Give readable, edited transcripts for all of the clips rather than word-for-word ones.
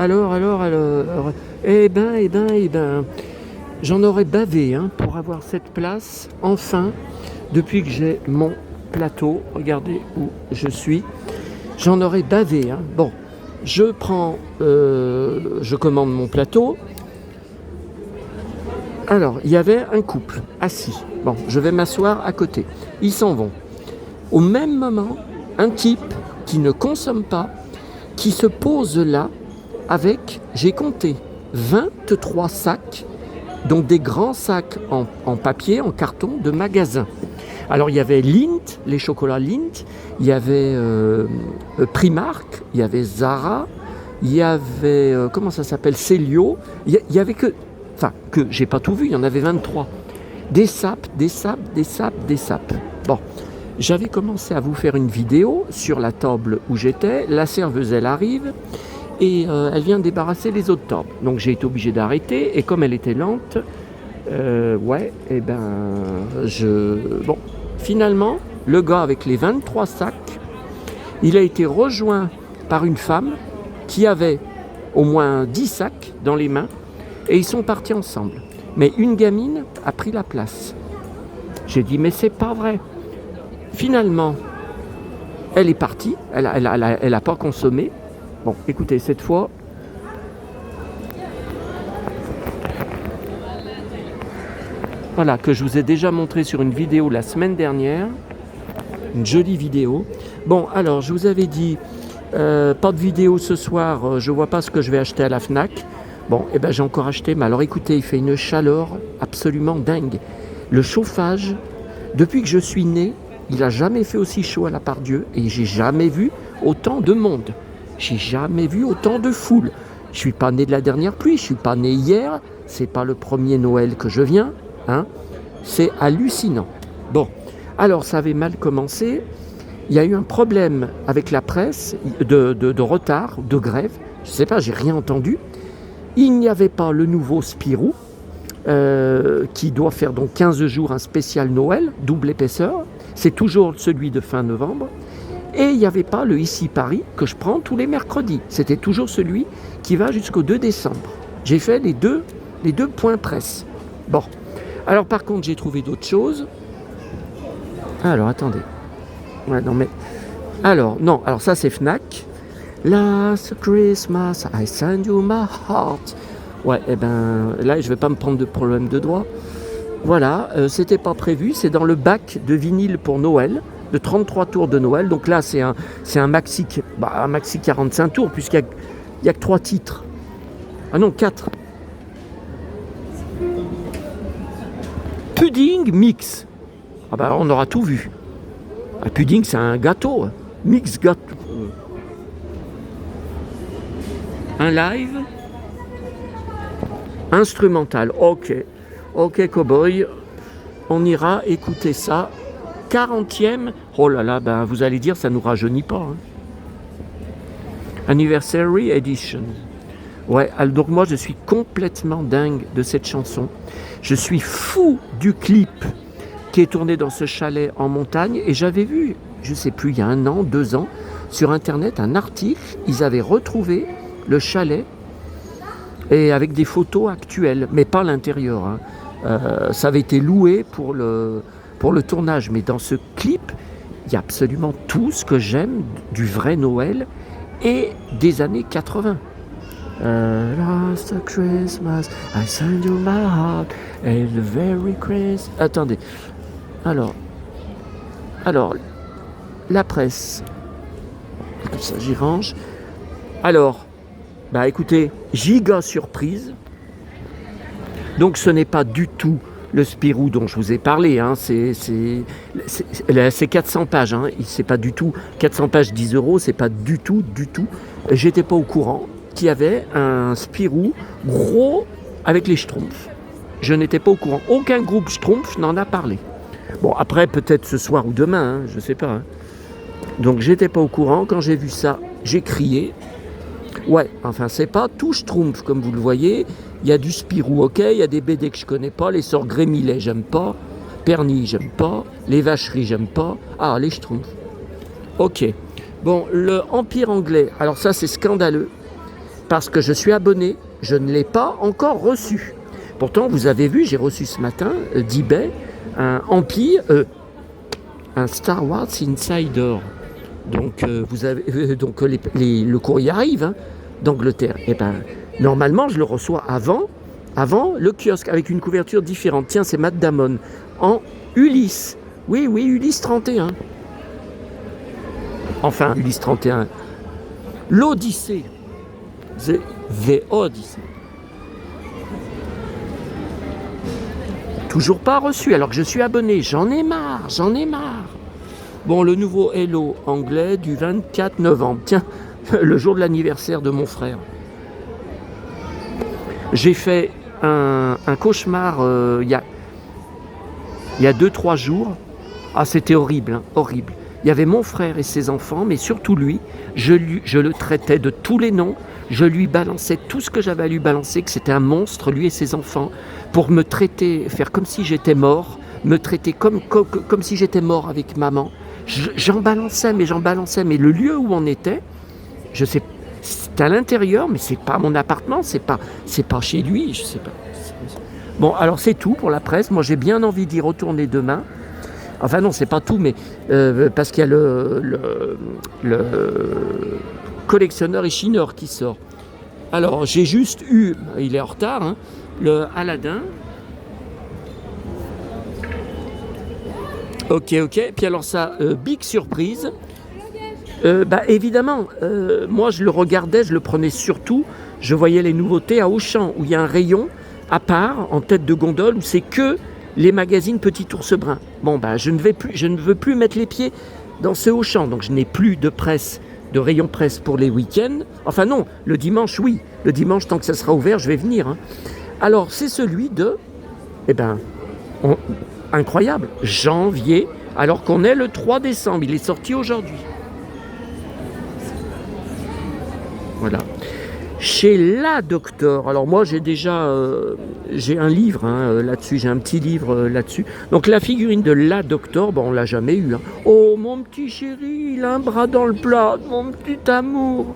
alors. Eh ben. J'en aurais bavé pour avoir cette place, enfin, depuis que j'ai mon plateau. Regardez où je suis. J'en aurais bavé. Bon, je commande mon plateau. Alors, il y avait un couple assis. Bon, je vais m'asseoir à côté. Ils s'en vont. Au même moment, un type qui ne consomme pas, qui se pose là avec, j'ai compté, 23 sacs, donc des grands sacs en papier, en carton de magasin. Alors il y avait Lindt, les chocolats Lindt, il y avait Primark, il y avait Zara, il y avait, comment ça s'appelle, Célio, il y avait que j'ai pas tout vu, il y en avait 23. Des sapes. Bon, j'avais commencé à vous faire une vidéo sur la table où j'étais, la serveuse elle arrive, et elle vient débarrasser les autres tables. Donc j'ai été obligé d'arrêter, et comme elle était lente, bon, finalement, le gars avec les 23 sacs, il a été rejoint par une femme qui avait au moins 10 sacs dans les mains, et ils sont partis ensemble. Mais une gamine a pris la place. J'ai dit, mais c'est pas vrai. Finalement, elle est partie, elle a pas consommé. Bon, écoutez, cette fois, voilà, que je vous ai déjà montré sur une vidéo la semaine dernière, une jolie vidéo. Bon, alors, je vous avais dit, pas de vidéo ce soir, je vois pas ce que je vais acheter à la Fnac. Bon, j'ai encore acheté, mais alors écoutez, il fait une chaleur absolument dingue. Le chauffage, depuis que je suis né, il n'a jamais fait aussi chaud à la Part-Dieu, et j'ai jamais vu autant de monde. J'ai jamais vu autant de foule. Je suis pas né de la dernière pluie, je suis pas né hier, c'est pas le premier Noël que je viens, c'est hallucinant. Bon, alors ça avait mal commencé, il y a eu un problème avec la presse, de retard, de grève, je sais pas, j'ai rien entendu. Il n'y avait pas le nouveau Spirou, qui doit faire donc 15 jours un spécial Noël, double épaisseur, c'est toujours celui de fin novembre. Et il n'y avait pas le Ici Paris que je prends tous les mercredis. C'était toujours celui qui va jusqu'au 2 décembre. J'ai fait les deux points presse. Bon. Alors par contre, j'ai trouvé d'autres choses. Alors attendez. Alors ça c'est Fnac. Last Christmas, I send you my heart. Ouais, là je vais pas me prendre de problème de doigts. Voilà, c'était pas prévu. C'est dans le bac de vinyle pour Noël. De 33 tours de Noël, donc là c'est un maxi 45 tours puisqu'il n'y a que 3 titres. Ah non, 4. Pudding mix. On aura tout vu. Un pudding c'est un gâteau, mix gâteau. Un live instrumental, ok cowboy, on ira écouter ça. 40e, oh là là, vous allez dire, ça ne nous rajeunit pas. Anniversary Edition. Ouais, donc moi je suis complètement dingue de cette chanson. Je suis fou du clip qui est tourné dans ce chalet en montagne. Et j'avais vu, je ne sais plus, il y a 1 an, 2 ans, sur internet, un article. Ils avaient retrouvé le chalet et avec des photos actuelles, mais pas l'intérieur. Ça avait été loué pour le tournage, mais dans ce clip, il y a absolument tout ce que j'aime du vrai Noël et des années 80. Last Christmas, I send you my heart, and the very Christmas. Attendez. Alors, la presse. Comme ça, j'y range. Alors, écoutez, giga surprise. Donc, ce n'est pas du tout le Spirou dont je vous ai parlé, c'est 400 pages, c'est pas du tout 400 pages 10 €, c'est pas du tout. J'étais pas au courant qu'il y avait un Spirou gros avec les Schtroumpfs. Je n'étais pas au courant. Aucun groupe Schtroumpf n'en a parlé. Bon, après peut-être ce soir ou demain, je sais pas. Donc j'étais pas au courant. Quand j'ai vu ça, j'ai crié. Ouais, enfin c'est pas tout Schtroumpf comme vous le voyez. Il y a du Spirou, ok, il y a des BD que je connais pas, les Sœurs Grémilet, j'aime pas, Perny, j'aime pas, les Vacheries, j'aime pas, les Schtroumpfs. Ok. Bon, le Empire anglais, alors ça c'est scandaleux, parce que je suis abonné. Je ne l'ai pas encore reçu. Pourtant, vous avez vu, j'ai reçu ce matin d'eBay un Empire, un Star Wars Insider. Donc, vous avez, donc le courrier arrive hein, d'Angleterre. Et ben, normalement, je le reçois avant le kiosque, avec une couverture différente. Tiens, c'est Matt Damon en Ulysse. Oui, Ulysse 31. Enfin, Ulysse 31. L'Odyssée. The Odyssey. Toujours pas reçu, alors que je suis abonné. J'en ai marre. Bon, le nouveau Hello anglais du 24 novembre. Tiens, le jour de l'anniversaire de mon frère. J'ai fait un cauchemar il y a 2-3 jours. Ah, c'était horrible, hein, horrible. Il y avait mon frère et ses enfants, mais surtout lui. Je le traitais de tous les noms. Je lui balançais tout ce que j'avais à lui balancer, que c'était un monstre, lui et ses enfants, pour me traiter, faire comme si j'étais mort, me traiter comme si j'étais mort avec maman. J'en balançais, mais le lieu où on était, je sais, c'était à l'intérieur, mais c'est pas mon appartement, c'est pas chez lui, je sais pas. Bon, alors c'est tout pour la presse. Moi, j'ai bien envie d'y retourner demain. Enfin non, c'est pas tout, mais parce qu'il y a le collectionneur et chineur qui sort. Alors, j'ai juste eu, il est en retard, hein, le Aladdin. Ok. Puis alors ça, big surprise. Évidemment, moi je le regardais, je le prenais surtout. Je voyais les nouveautés à Auchan, où il y a un rayon à part, en tête de gondole, où c'est que les magazines Petit Ours Brun. Bon, je ne veux plus mettre les pieds dans ce Auchan, donc je n'ai plus de presse, de rayon presse pour les week-ends. Enfin non, le dimanche, oui. Le dimanche, tant que ça sera ouvert, je vais venir. Hein. Alors, c'est celui de... incroyable, janvier, alors qu'on est le 3 décembre. Il est sorti aujourd'hui. Voilà. Chez La Docteur, alors moi j'ai déjà j'ai un livre là-dessus, j'ai un petit livre là-dessus. Donc la figurine de La Docteur, on l'a jamais eu. Hein. Oh mon petit chéri, il a un bras dans le plat, mon petit amour.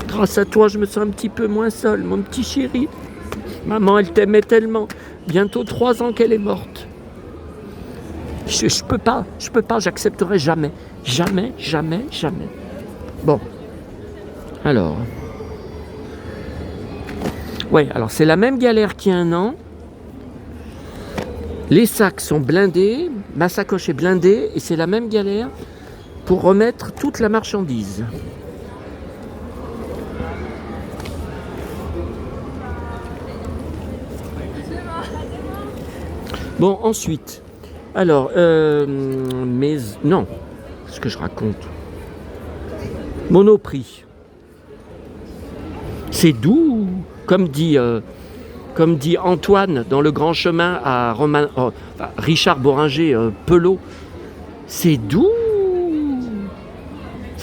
Grâce à toi, je me sens un petit peu moins seul, mon petit chéri. Maman, elle t'aimait tellement. Bientôt 3 ans qu'elle est morte. Je peux pas, j'accepterai jamais. Jamais. Bon, alors, ouais, alors c'est la même galère qu'il y a un an. Les sacs sont blindés, ma sacoche est blindée et c'est la même galère pour remettre toute la marchandise. Bon, ensuite, alors, non, ce que je raconte. Monoprix. C'est doux, comme dit Antoine dans Le Grand Chemin à Richard Boringer, Pelot. C'est doux.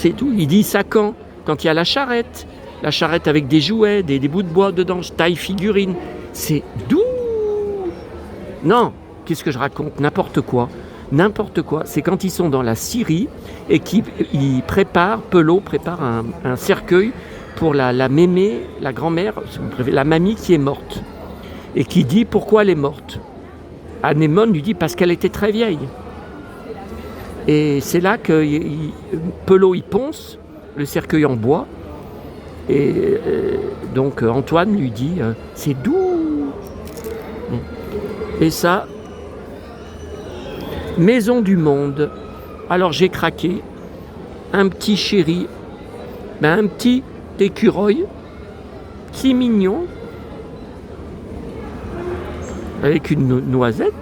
Il dit ça quand il y a la charrette avec des jouets, des bouts de bois dedans, taille figurine. C'est doux. Non, qu'est-ce que je raconte? N'importe quoi. C'est quand ils sont dans la scierie et Pelot prépare un cercueil pour la mémé, la grand-mère, la mamie qui est morte. Et qui dit pourquoi elle est morte. Anémone lui dit parce qu'elle était très vieille. Et c'est là que Pelot il ponce le cercueil en bois. Et donc Antoine lui dit c'est doux. Et ça, Maison du Monde. Alors j'ai craqué. Un petit chéri, un petit écureuil, si mignon, avec une noisette.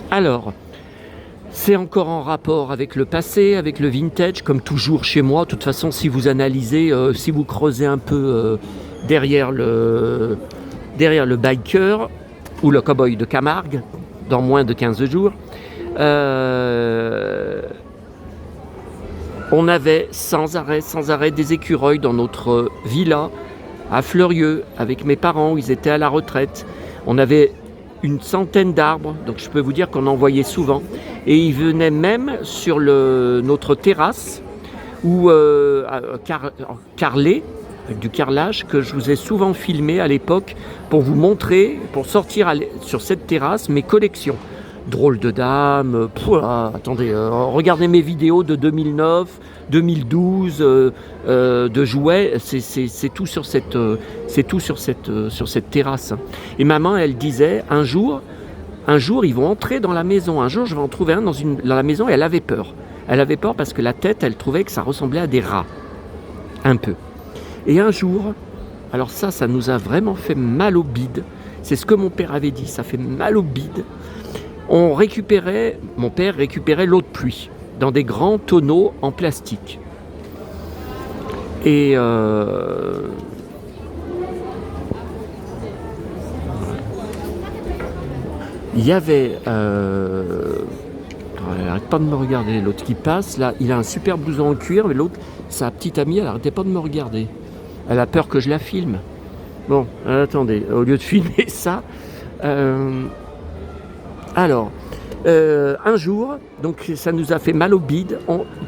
Alors, c'est encore en rapport avec le passé, avec le vintage, comme toujours chez moi. De toute façon, si vous analysez, si vous creusez un peu derrière le biker ou le cow-boy de Camargue, dans moins de 15 jours, on avait sans arrêt des écureuils dans notre villa à Fleurieux, avec mes parents, où ils étaient à la retraite. On avait une centaine d'arbres, donc je peux vous dire qu'on en voyait souvent. Et ils venaient même sur notre terrasse, ou carrelée, avec du carrelage, que je vous ai souvent filmé à l'époque, pour vous montrer, pour sortir sur cette terrasse, mes collections. Drôle de dame, attendez, regardez mes vidéos de 2009, 2012, de jouets, c'est tout sur cette terrasse. Et maman, elle disait, un jour, ils vont entrer dans la maison, un jour je vais en trouver un dans la maison, et elle avait peur. Elle avait peur parce que la tête, elle trouvait que ça ressemblait à des rats, un peu. Et un jour, alors ça nous a vraiment fait mal au bide, c'est ce que mon père avait dit, ça fait mal au bide. Mon père récupérait l'eau de pluie dans des grands tonneaux en plastique. Et il y avait... elle n'arrête pas de me regarder, l'autre qui passe, là, il a un super blouson en cuir, mais l'autre, sa petite amie, elle n'arrêtait pas de me regarder. Elle a peur que je la filme. Bon, attendez, au lieu de filmer ça... Alors, un jour, donc ça nous a fait mal au bide,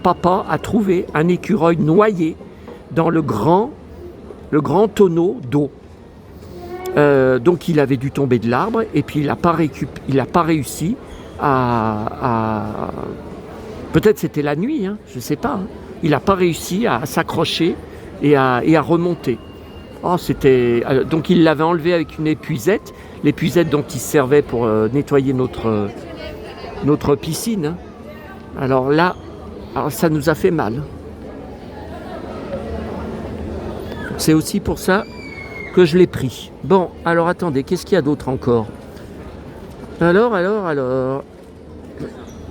papa a trouvé un écureuil noyé dans le grand tonneau d'eau. Donc il avait dû tomber de l'arbre et puis il n'a pas réussi à... Peut-être c'était la nuit, hein, je ne sais pas. Hein. Il n'a pas réussi à s'accrocher et à remonter. Donc il l'avait enlevé avec une épuisette, l'épuisette dont il servait pour nettoyer notre piscine. Hein. Alors là, ça nous a fait mal. C'est aussi pour ça que je l'ai pris. Bon, alors attendez, qu'est-ce qu'il y a d'autre encore ? Alors,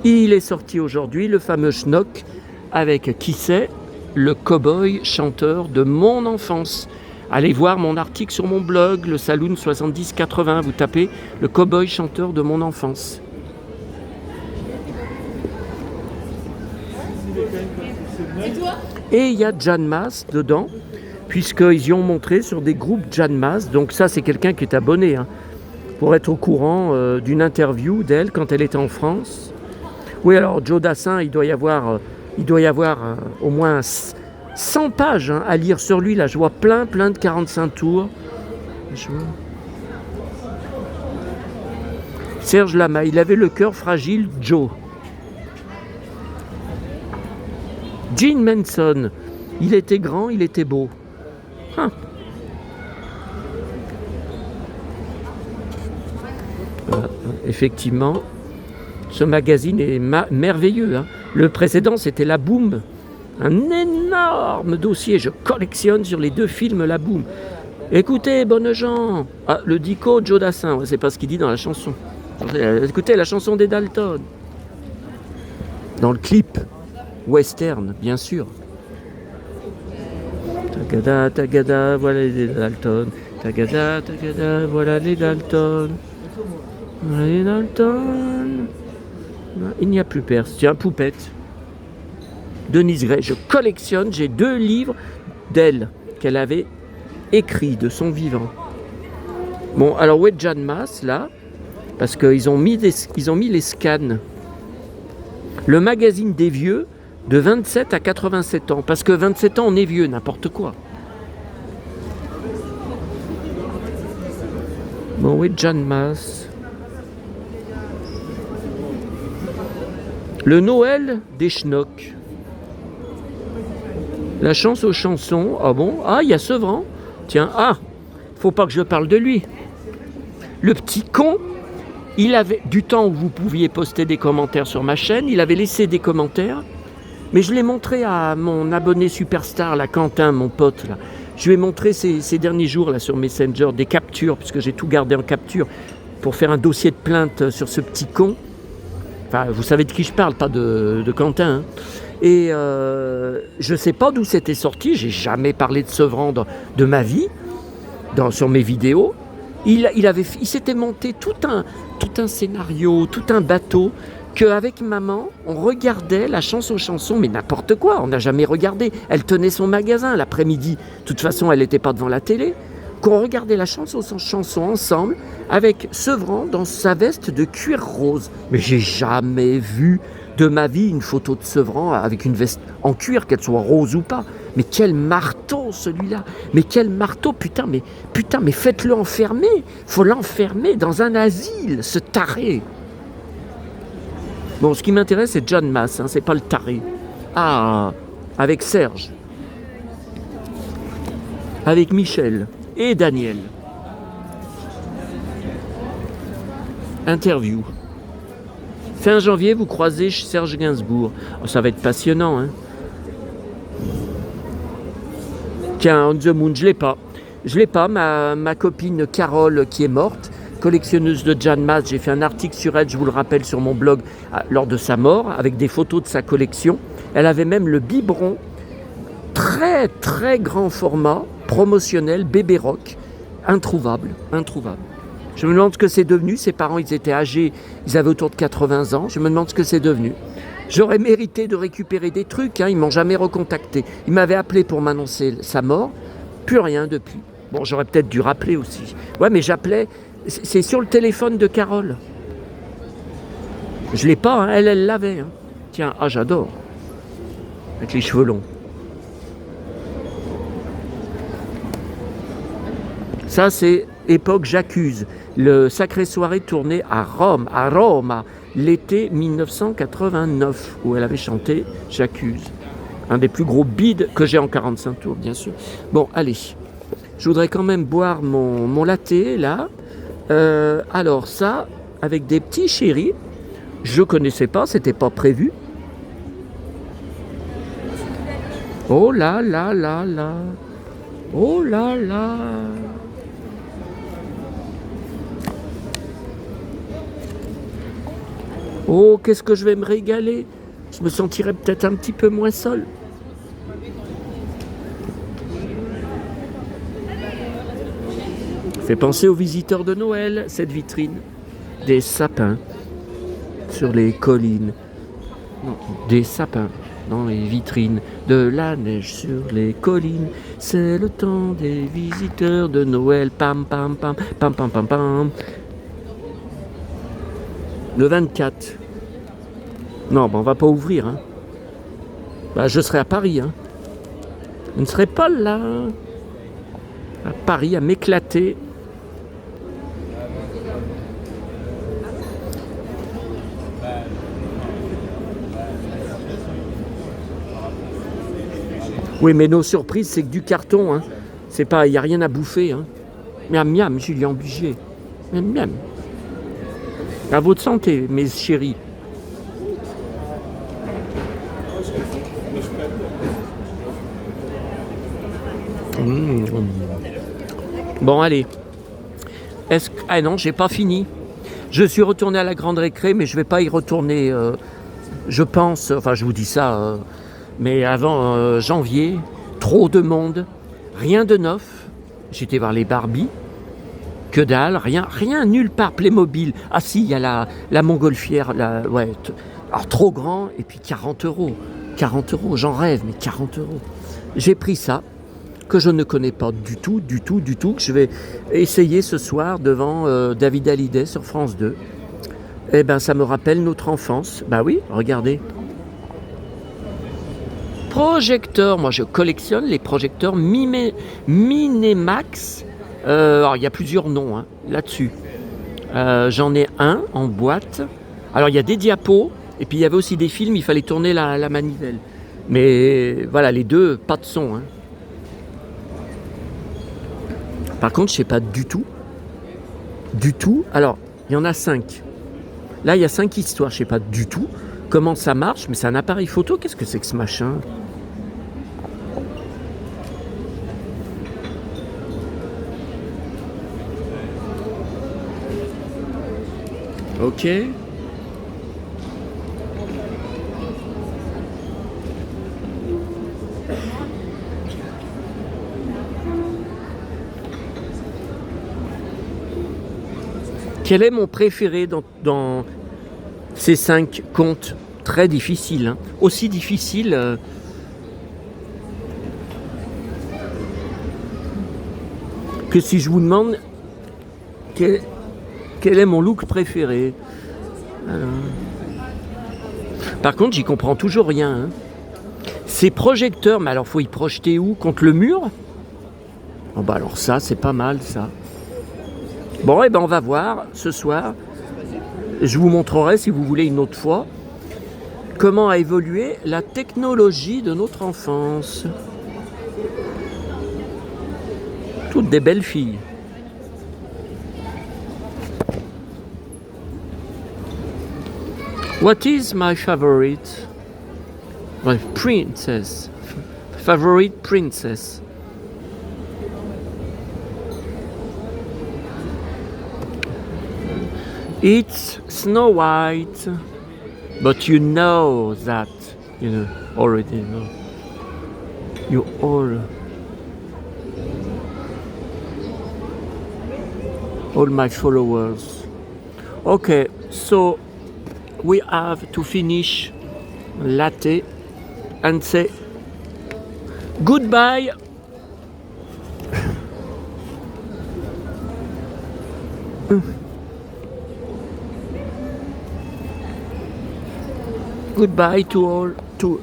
il est sorti aujourd'hui le fameux schnock avec qui c'est ? Le cow-boy chanteur de mon enfance. Allez voir mon article sur mon blog, le Saloon 7080, vous tapez le cow-boy chanteur de mon enfance. Et il y a Jan Maas dedans, puisqu'ils y ont montré sur des groupes Jan Maas, donc ça c'est quelqu'un qui est abonné, hein, pour être au courant d'une interview d'elle quand elle était en France. Oui, alors Joe Dassin, il doit y avoir au moins 100 pages à lire sur lui. Là, je vois plein de 45 tours. Serge Lama, il avait le cœur fragile, Joe. Gene Manson, il était grand, il était beau. Effectivement, ce magazine est merveilleux. Hein. Le précédent, c'était La Boom. Un énorme dossier. Je collectionne sur les 2 films La Boom. Écoutez, bonnes gens. Ah, le dico Joe Dassin, c'est pas ce qu'il dit dans la chanson. Écoutez, la chanson des Dalton. Dans le clip western, bien sûr. Tagada, tagada, voilà les Dalton. Tagada, tagada, voilà les Dalton. Voilà les Dalton. Il n'y a plus personne. Tiens, Poupette. Denise Gray, je collectionne, j'ai 2 livres d'elle qu'elle avait écrits de son vivant. Bon, alors où est Jan Maas là ? Parce qu'ils ont mis les scans. Le magazine des vieux de 27 à 87 ans. Parce que 27 ans, on est vieux, n'importe quoi. Bon, où est Jan Maas ? Le Noël des Schnocks. La chance aux chansons. Ah bon ? Ah, il y a Sevran. Tiens, faut pas que je parle de lui. Le petit con, il avait du temps où vous pouviez poster des commentaires sur ma chaîne, il avait laissé des commentaires, mais je l'ai montré à mon abonné superstar, là, Quentin, mon pote, là. Je lui ai montré ces derniers jours là, sur Messenger des captures, puisque j'ai tout gardé en capture, pour faire un dossier de plainte sur ce petit con. Enfin, vous savez de qui je parle, pas de Quentin. Hein. Et je ne sais pas d'où c'était sorti, j'ai jamais parlé de Sevran de ma vie, sur mes vidéos. Il s'était monté tout un scénario, tout un bateau qu'avec maman, on regardait la chanson, mais n'importe quoi, on n'a jamais regardé. Elle tenait son magasin l'après-midi. De toute façon, elle n'était pas devant la télé. Qu'on regardait la chanson ensemble avec Sevran dans sa veste de cuir rose. Mais j'ai jamais vu de ma vie une photo de Sevran avec une veste en cuir, qu'elle soit rose ou pas. Mais quel marteau celui-là! Mais quel marteau! Putain, mais faites-le enfermer! Faut l'enfermer dans un asile, ce taré! Bon, ce qui m'intéresse, c'est John Masse, hein, c'est pas le taré. Ah, avec Serge, avec Michel et Daniel. Interview. Fin janvier, vous croisez Serge Gainsbourg. Oh, ça va être passionnant, hein. Tiens, On the Moon, je l'ai pas. Je l'ai pas, ma copine Carole qui est morte, collectionneuse de John Masse, j'ai fait un article sur elle, je vous le rappelle, sur mon blog lors de sa mort, avec des photos de sa collection. Elle avait même le biberon, très très grand format, promotionnel, bébé rock, introuvable. Je me demande ce que c'est devenu, ses parents ils étaient âgés, ils avaient autour de 80 ans, je me demande ce que c'est devenu. J'aurais mérité de récupérer des trucs, hein, ils m'ont jamais recontacté. Ils m'avaient appelé pour m'annoncer sa mort, plus rien depuis. Bon, j'aurais peut-être dû rappeler aussi. Ouais, mais j'appelais, c'est sur le téléphone de Carole. Je l'ai pas, hein, elle l'avait. Hein. Tiens, ah j'adore. Avec les cheveux longs. Ça, c'est époque J'accuse. Le Sacré Soirée tourné à Rome, l'été 1989, où elle avait chanté J'accuse. Un des plus gros bides que j'ai en 45 tours, bien sûr. Bon, allez. Je voudrais quand même boire mon latte, là. Alors, ça, avec des petits chéris. Je connaissais pas, c'était pas prévu. Oh là là là là. Oh là là. Oh, qu'est-ce que je vais me régaler. Je me sentirais peut-être un petit peu moins seul. Fait penser aux visiteurs de Noël, cette vitrine. Des sapins sur les collines. Non, des sapins dans les vitrines. De la neige sur les collines. C'est le temps des visiteurs de Noël. Pam, pam, pam, pam, pam, pam, pam. Le 24. Non, on va pas ouvrir. Hein. Bah, je serai à Paris. Hein. Je ne serai pas là. À Paris, à m'éclater. Oui, mais nos surprises, c'est que du carton. Hein. C'est pas, il n'y a rien à bouffer. Hein. Miam, miam, Julien Bugier. Miam, miam. À votre santé, mes chéris. Bon, allez. Ah non, j'ai pas fini. Je suis retourné à la grande récré, mais je vais pas y retourner. Je pense, enfin, je vous dis ça, mais avant janvier, trop de monde, rien de neuf. J'étais voir les Barbie. Que dalle, rien, nulle part, Playmobil. Ah si, il y a la montgolfière, ouais, alors trop grand, et puis 40 €. 40 €, j'en rêve, mais 40 €. J'ai pris ça, que je ne connais pas du tout, que je vais essayer ce soir devant David Hallyday sur France 2. Eh ben, ça me rappelle notre enfance. Bah oui, regardez. Projecteur, moi je collectionne les projecteurs Minimax. Alors, il y a plusieurs noms hein, là-dessus. J'en ai un en boîte. Alors, il y a des diapos, et puis il y avait aussi des films, il fallait tourner la manivelle. Mais voilà, les deux, pas de son. Hein. Par contre, je ne sais pas du tout. Alors, il y en a 5. Là, il y a 5 histoires, je ne sais pas du tout comment ça marche, mais c'est un appareil photo. Qu'est-ce que c'est que ce machin ? Ok. Quel est mon préféré dans Ces 5 contes très difficiles, hein. Aussi difficiles que si je vous demande quel est mon look préféré. Alors... Par contre, j'y comprends toujours rien. Hein. Ces projecteurs, mais alors faut y projeter où? Contre le mur? Oh bah alors ça, c'est pas mal ça. Bon, et ben on va voir ce soir. Je vous montrerai, si vous voulez, une autre fois, comment a évolué la technologie de notre enfance. Toutes des belles filles. What is my favorite? My princess. Favorite princess. It's Snow White, but you know that, you know, already know. You all my followers. Okay, so we have to finish latte and say goodbye. Goodbye to all, to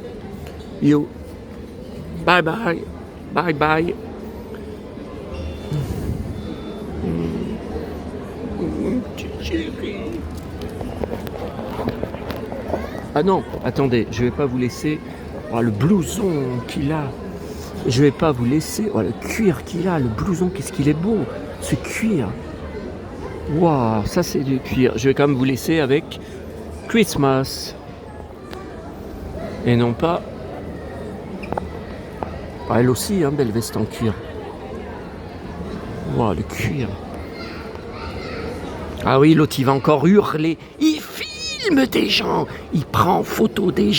you. Bye bye. Bye bye. Ah non, attendez, je vais pas vous laisser. Oh, le blouson qu'il a. Je vais pas vous laisser. Oh, le cuir qu'il a, le blouson, qu'est-ce qu'il est beau. Ce cuir. Waouh, ça c'est du cuir. Je vais quand même vous laisser avec Christmas. Et non pas... Ah, elle aussi, hein, belle veste en cuir. Waouh, le cuir. Ah oui, l'autre, il va encore hurler. Il filme des gens. Il prend en photo des gens.